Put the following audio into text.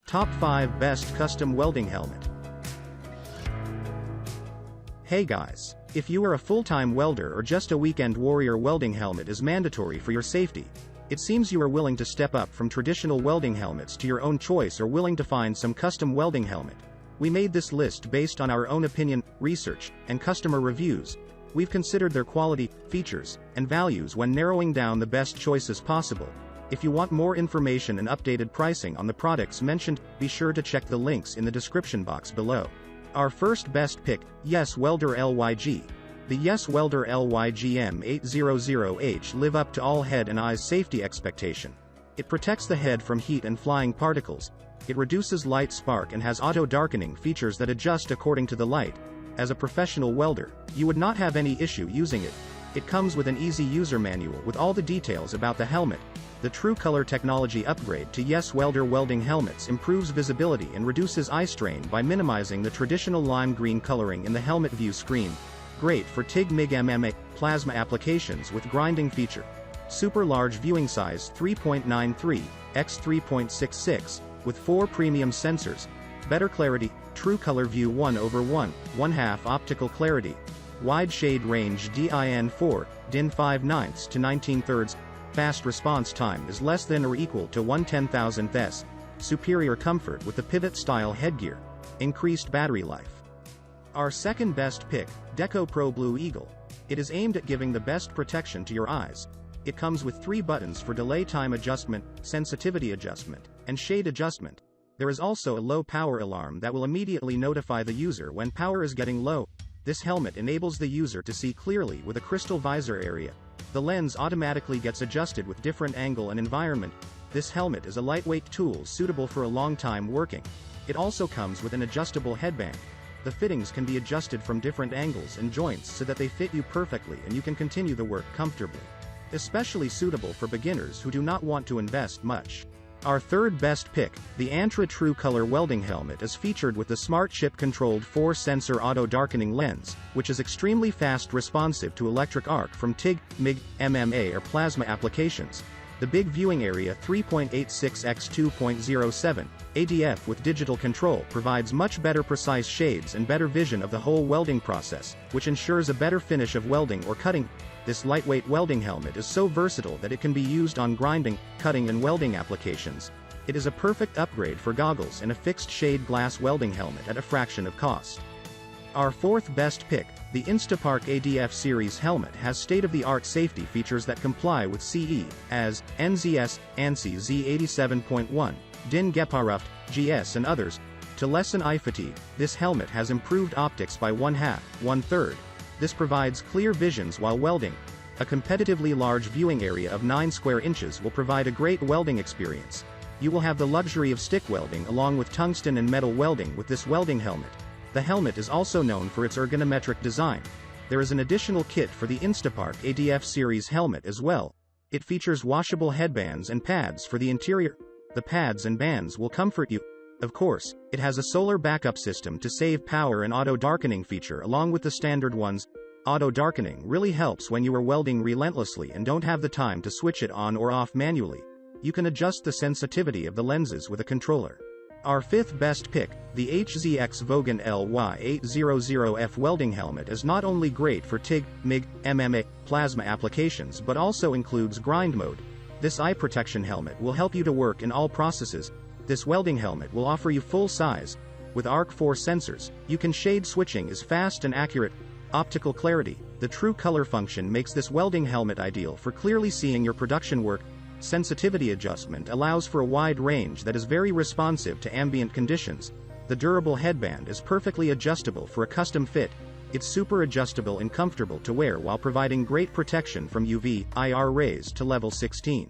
Top 5 Best Custom Welding Helmet. Hey guys. If you are a full-time welder or just a weekend warrior, welding helmet is mandatory for your safety. It seems you are willing to step up from traditional welding helmets to your own choice or willing to find some custom welding helmet. We made this list based on our own opinion, research, and customer reviews. We've considered their quality, features, and values when narrowing down the best choices possible. If you want more information and updated pricing on the products mentioned, be sure to check the links in the description box below. Our first best pick, Yes Welder LYG. The Yes Welder LYG M800H live up to all head and eyes safety expectation. It protects the head from heat and flying particles. It reduces light spark and has auto darkening features that adjust according to the light. As a professional welder, you would not have any issue using it. It comes with an easy user manual with all the details about the helmet. The True Color technology upgrade to Yes Welder welding helmets improves visibility and reduces eye strain by minimizing the traditional lime green coloring in the helmet view screen. Great for TIG MIG MMA plasma applications with grinding feature. Super large viewing size 3.93 x 3.66 with 4 premium sensors. Better clarity, True Color View 1/1, 1/2 optical clarity. Wide shade range DIN4, DIN 5/9 to 19/3. Fast response time is less than or equal to 1/10,000th s. Superior comfort with the pivot-style headgear. Increased battery life. Our second best pick, Deco Pro Blue Eagle. It is aimed at giving the best protection to your eyes. It comes with 3 buttons for delay time adjustment, sensitivity adjustment, and shade adjustment. There is also a low power alarm that will immediately notify the user when power is getting low. This helmet enables the user to see clearly with a crystal visor area. The lens automatically gets adjusted with different angle and environment. This helmet is a lightweight tool suitable for a long time working. It also comes with an adjustable headband. The fittings can be adjusted from different angles and joints so that they fit you perfectly and you can continue the work comfortably. Especially suitable for beginners who do not want to invest much. Our third best pick, the Antra True Color welding helmet, is featured with the smart chip-controlled 4-sensor auto-darkening lens, which is extremely fast responsive to electric arc from TIG, MIG, MMA or plasma applications. The big viewing area 3.86 x 2.07 ADF with digital control provides much better precise shades and better vision of the whole welding process, which ensures a better finish of welding or cutting. This lightweight welding helmet is so versatile that it can be used on grinding, cutting and welding applications. It is a perfect upgrade for goggles and a fixed shade glass welding helmet at a fraction of cost. Our fourth best pick, the Instapark ADF series helmet, has state-of-the-art safety features that comply with CE, as NZS, ANSI Z87.1, DIN Geparuft, GS and others. To lessen eye fatigue, this helmet has improved optics by 1/2. This provides clear visions while welding. A competitively large viewing area of 9 square inches will provide a great welding experience. You will have the luxury of stick welding along with tungsten and metal welding with this welding helmet. The helmet is also known for its ergonometric design. There is an additional kit for the Instapark ADF series helmet as well. It features washable headbands and pads for the interior. The pads and bands will comfort you. Of course, it has a solar backup system to save power and auto darkening feature along with the standard ones. Auto darkening really helps when you are welding relentlessly and don't have the time to switch it on or off manually. You can adjust the sensitivity of the lenses with a controller. Our fifth best pick, the HZX Vogan LY800F welding helmet, is not only great for TIG, MIG, MMA, plasma applications but also includes grind mode. This eye protection helmet will help you to work in all processes. This welding helmet will offer you full size. With ARC 4 sensors, you can shade switching is fast and accurate. Optical clarity, the True Color function makes this welding helmet ideal for clearly seeing your production work. Sensitivity adjustment allows for a wide range that is very responsive to ambient conditions. The durable headband is perfectly adjustable for a custom fit. It's super adjustable and comfortable to wear while providing great protection from UV, IR rays to level 16.